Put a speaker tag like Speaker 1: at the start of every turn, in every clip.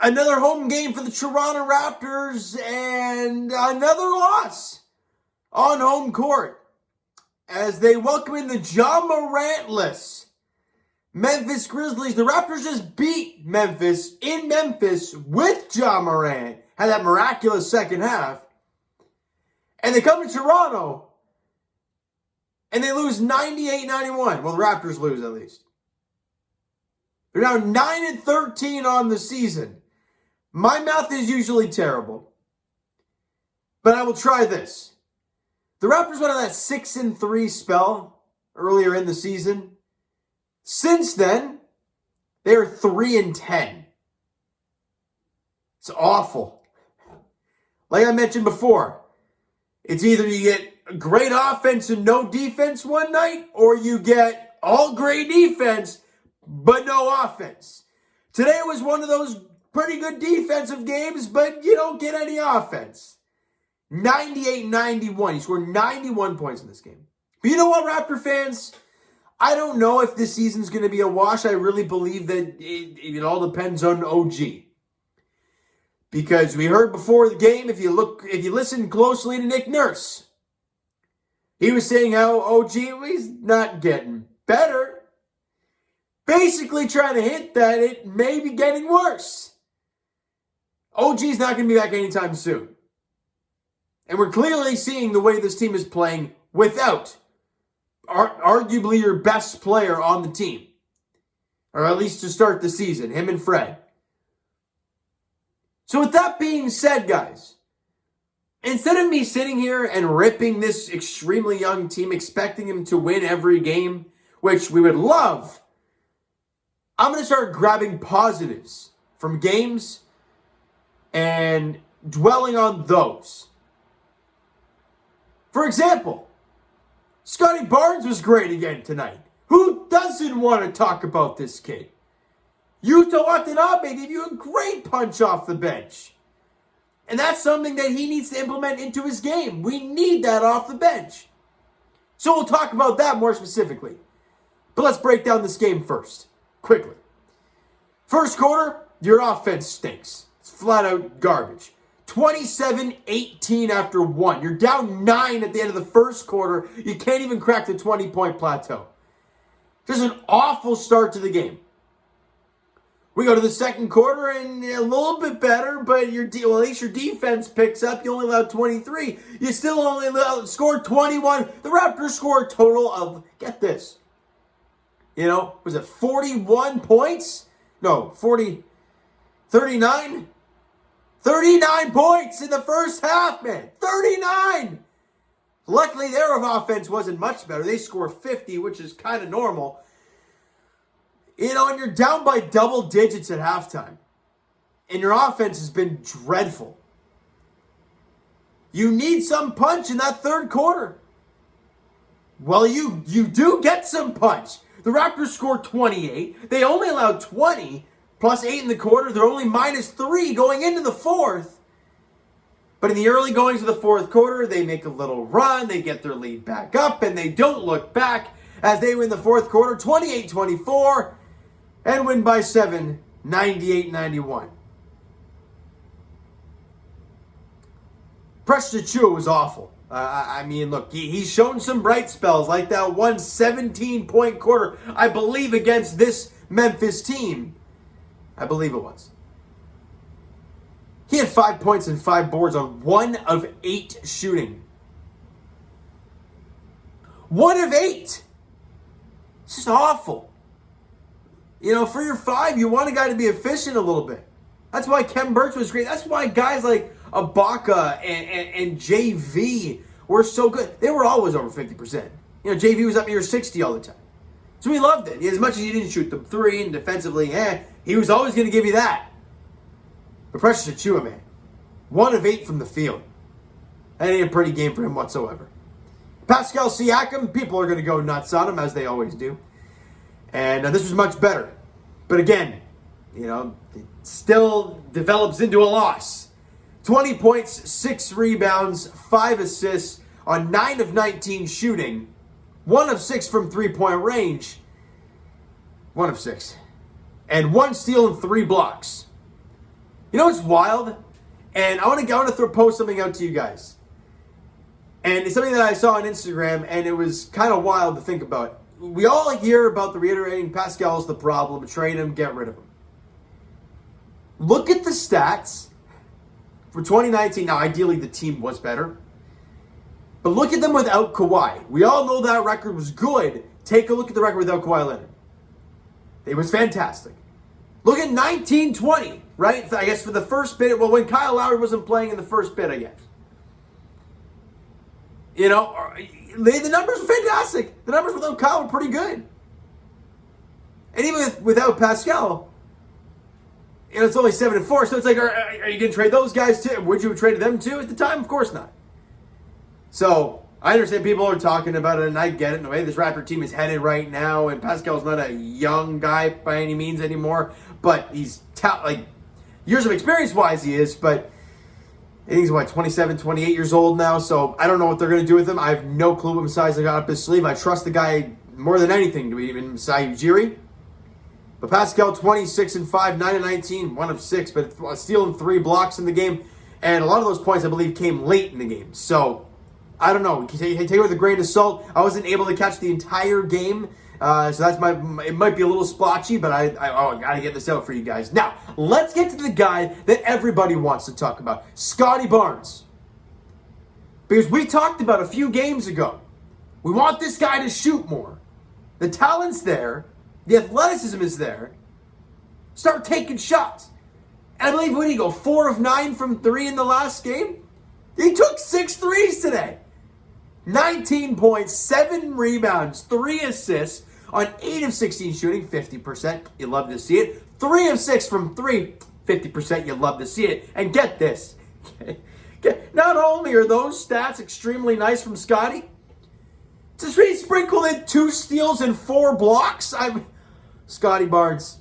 Speaker 1: Another home game for the Toronto Raptors and another loss on home court as they welcome in the Ja Morant-less Memphis Grizzlies. The Raptors just beat Memphis in Memphis with Ja Morant. Had that miraculous second half. And they come to Toronto and they lose 98-91. Well, the Raptors lose at least. They're now 9-13 on the season. My math is usually terrible, but I will try this. The Raptors went on that 6-3 spell earlier in the season. Since then, they are 3-10. It's awful. Like I mentioned before, it's either you get great offense and no defense one night, or you get all great defense but no offense. Today was one of those pretty good defensive games, but you don't get any offense. 98-91. He scored 91 points in this game. But you know what, Raptor fans? I don't know if this season's going to be a wash. I really believe that it all depends on OG. Because we heard before the game, if you listen closely to Nick Nurse, he was saying how OG was not getting better. Basically trying to hint that it may be getting worse. OG's not going to be back anytime soon. And we're clearly seeing the way this team is playing without arguably your best player on the team. Or at least to start the season, him and Fred. So with that being said, guys, instead of me sitting here and ripping this extremely young team, expecting him to win every game, which we would love, I'm going to start grabbing positives from games and dwelling on those. For example, Scotty Barnes was great again tonight. Who doesn't want to talk about this kid? Yuta Watanabe gave you a great punch off the bench. And that's something that he needs to implement into his game. We need that off the bench. So we'll talk about that more specifically. But let's break down this game first. Quickly. First quarter, your offense stinks. It's flat out garbage. 27-18 after 1. You're down 9 at the end of the first quarter. You can't even crack the 20-point plateau. Just an awful start to the game. We go to the second quarter and a little bit better, but at least your defense picks up. You only allowed 23. You still only scored 21. The Raptors score a total of, get this, was it 41 points? No, 39? 39 points in the first half, man. 39! Luckily, their offense wasn't much better. They score 50, which is kind of normal. And you're down by double digits at halftime. And your offense has been dreadful. You need some punch in that third quarter. Well, you do get some punch. The Raptors scored 28. They only allowed 20, plus 8 in the quarter. They're only minus 3 going into the fourth. But in the early goings of the fourth quarter, they make a little run. They get their lead back up, and they don't look back as they win the fourth quarter, 28-24, and win by 7, 98-91. Precious Achiuwa was awful. Look, he's shown some bright spells, like that one 17-point quarter, I believe, against this Memphis team. I believe it was. He had 5 points and 5 boards on 1 of 8 shooting. 1 of 8! It's just awful. For your 5, you want a guy to be efficient a little bit. That's why Khem Birch was great. That's why guys like Ibaka and JV were so good. They were always over 50%. JV was up near 60 all the time. So we loved it. As much as he didn't shoot the 3 and defensively, he was always going to give you that. But Precious Achiuwa, man, 1 of 8 from the field. That ain't a pretty game for him whatsoever. Pascal Siakam, people are going to go nuts on him, as they always do. And this was much better. But again, it still develops into a loss. 20 points, 6 rebounds, 5 assists on 9 of 19 shooting. 1 of 6 from three-point range. 1 of 6. And 1 steal and 3 blocks. You know what's wild? And I want to post something out to you guys. And it's something that I saw on Instagram, and it was kind of wild to think about. We all hear about the reiterating Pascal's the problem, trade him, get rid of him. Look at the stats for 2019. Now, ideally, the team was better. But look at them without Kawhi. We all know that record was good. Take a look at the record without Kawhi Leonard. It was fantastic. Look at 19-20, right? I guess for the first bit, well, when Kyle Lowry wasn't playing in the first bit, I guess. You know, the numbers were fantastic. The numbers without Kyle were pretty good. And even without Pascal, you know, it's only 7-4. So it's like, are you going to trade those guys too? Would you have traded them too at the time? Of course not. So I understand people are talking about it, and I get it. The way this Raptor team is headed right now, and Pascal's not a young guy by any means anymore, but he's like years of experience-wise he is, but I think he's, 27, 28 years old now, so I don't know what they're going to do with him. I have no clue what Masai got up his sleeve. I trust the guy more than anything to even Masai Ujiri. But Pascal, 26-5, 9-19, 1 of 6, but stealing 3 blocks in the game, and a lot of those points, I believe, came late in the game. So I don't know. Take it with a grain of salt. I wasn't able to catch the entire game, so it might be a little splotchy, but I got to get this out for you guys. Now, let's get to the guy that everybody wants to talk about, Scotty Barnes. Because we talked about a few games ago, we want this guy to shoot more. The talent's there. The athleticism is there. Start taking shots. And I believe, what did he go, 4 of 9 from 3 in the last game? He took 6 threes today. 19 points, 7 rebounds, 3 assists on 8 of 16 shooting, 50%. You love to see it. 3 of 6 from 3, 50%. You love to see it. And get this. Not only are those stats extremely nice from Scotty, just he sprinkled in 2 steals and 4 blocks. Scotty Barnes.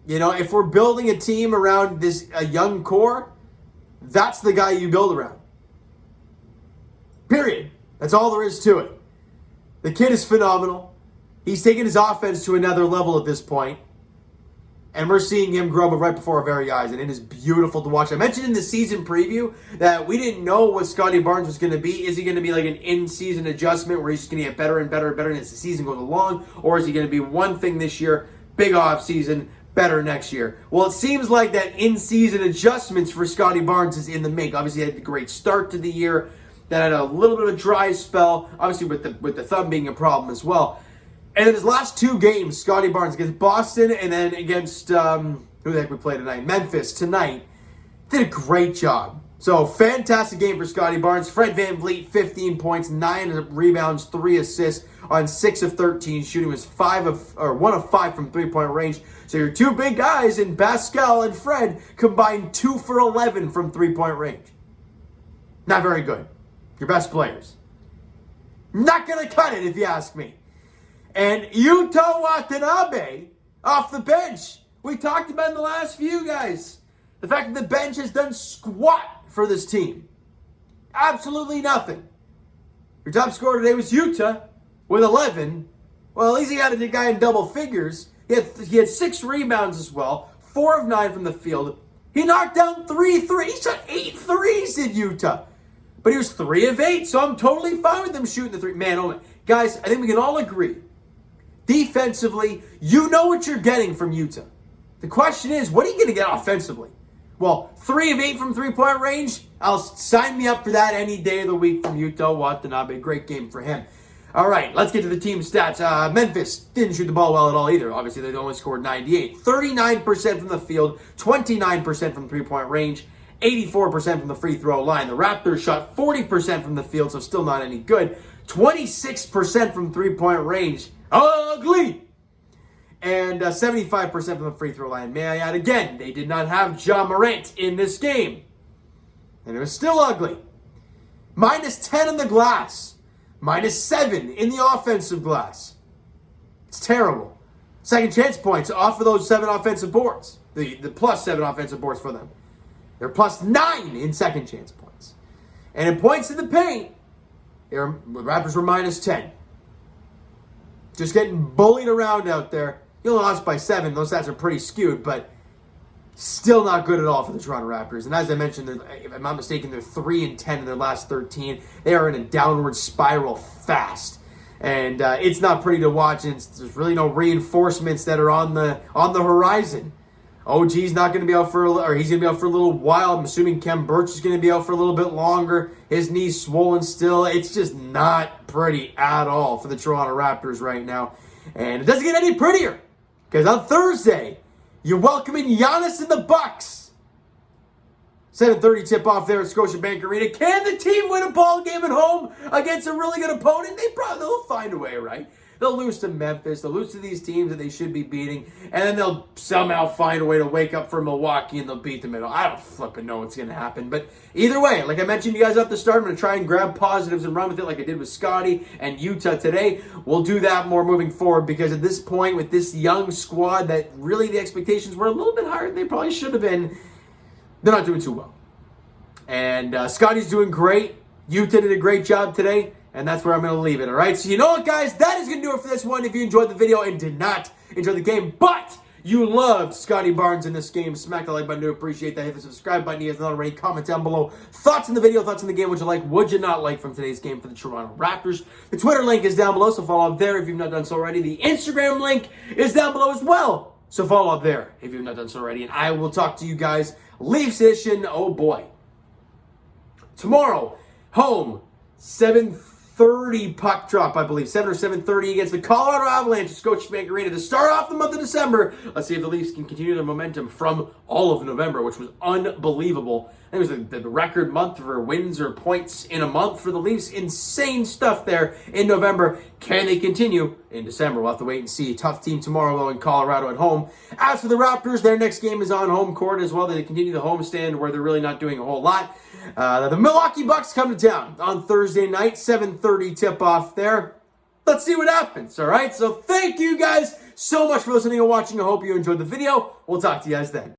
Speaker 1: You know, if we're building a team around a young core, that's the guy you build around. Period. That's all there is to it. The kid is phenomenal. He's taken his offense to another level at this point. And we're seeing him grow up right before our very eyes. And it is beautiful to watch. I mentioned in the season preview that we didn't know what Scotty Barnes was going to be. Is he going to be like an in-season adjustment where he's just going to get better and better and better as the season goes along? Or is he going to be one thing this year, big off-season, better next year? Well, it seems like that in-season adjustments for Scotty Barnes is in the make. Obviously, he had a great start to the year. Then had a little bit of a dry spell, obviously with the thumb being a problem as well. And in his last 2 games, Scotty Barnes against Boston and then against, who the heck we play tonight? Memphis tonight. Did a great job. So, fantastic game for Scotty Barnes. Fred VanVleet, 15 points, 9 rebounds, 3 assists on 6 of 13 shooting. Was 1 of 5 from 3-point range. So, your 2 big guys in Pascal and Fred combined 2 for 11 from 3-point range. Not very good. Your best players. Not going to cut it, if you ask me. And Yuta Watanabe off the bench. We talked about in the last few guys. The fact that the bench has done squat for this team. Absolutely nothing. Your top scorer today was Yuta with 11. Well, at least he had a guy in double figures. He had 6 rebounds as well. 4 of 9 from the field. He knocked down 3 threes. He shot 8 threes in Utah. But he was 3 of 8, so I'm totally fine with him shooting the 3. Man, oh man. Guys, I think we can all agree. Defensively, you know what you're getting from Utah. The question is, what are you going to get offensively? Well, 3 of 8 from 3-point range, I'll sign me up for that any day of the week from Utah Watanabe. Great game for him. All right, let's get to the team stats. Memphis didn't shoot the ball well at all either. Obviously, they only scored 98. 39% from the field, 29% from 3-point range, 84% from the free throw line. The Raptors shot 40% from the field, so still not any good. 26% from 3-point range. Ugly! And 75% from the free throw line. May I add again, they did not have Ja Morant in this game. And it was still ugly. -10 on the glass. -7 in the offensive glass. It's terrible. Second chance points off of those 7 offensive boards. The plus 7 offensive boards for them. They're +9 in second chance points. And in points in the paint, the Raptors were -10. Just getting bullied around out there. You only lost by 7. Those stats are pretty skewed, but Still not good at all for the Toronto Raptors. And as I mentioned, if I'm not mistaken, they're 3-10 in their last 13. They are in a downward spiral fast. And it's not pretty to watch. And there's really no reinforcements that are on the horizon. OG's not going to be out he's going to be out for a little while. I'm assuming Khem Birch is going to be out for a little bit longer. His knee's swollen still. It's just not pretty at all for the Toronto Raptors right now. And it doesn't get any prettier. Because on Thursday, you're welcoming Giannis and the Bucks. 7:30 tip-off there at Scotiabank Arena. Can the team win a ball game at home against a really good opponent? They'll find a way, right? They'll lose to Memphis. They'll lose to these teams that they should be beating. And then they'll somehow find a way to wake up for Milwaukee and they'll beat them. I don't flipping know what's going to happen. But either way, like I mentioned you guys at the start, I'm going to try and grab positives and run with it like I did with Scotty and Utah today. We'll do that more moving forward because at this point with this young squad that really the expectations were a little bit higher than they probably should have been, they're not doing too well. And Scotty's doing great. Utah did a great job today. And that's where I'm going to leave it, all right? So you know what, guys? That is going to do it for this one. If you enjoyed the video and did not enjoy the game, but you loved Scotty Barnes in this game, smack the like button to appreciate that. Hit the subscribe button. You guys not already. Comment down below. Thoughts on the video, thoughts on the game. Would you like, would you not like from today's game for the Toronto Raptors? The Twitter link is down below, so follow up there if you've not done so already. The Instagram link is down below as well. So follow up there if you've not done so already. And I will talk to you guys. Leafs edition, oh boy. Tomorrow, home, 7:30 puck drop, I believe. 7 or 7:30 against the Colorado Avalanche at Scotiabank Arena to start off the month of December. Let's see if the Leafs can continue their momentum from all of November, which was unbelievable. It was the record month for wins or points in a month for the Leafs. Insane stuff there in November. Can they continue in December? We'll have to wait and see. Tough team tomorrow, though, in Colorado at home. As for the Raptors, their next game is on home court as well. They continue the homestand where they're really not doing a whole lot. The Milwaukee Bucks come to town on Thursday night, 7:30 tip-off there. Let's see what happens, all right? So thank you guys so much for listening and watching. I hope you enjoyed the video. We'll talk to you guys then.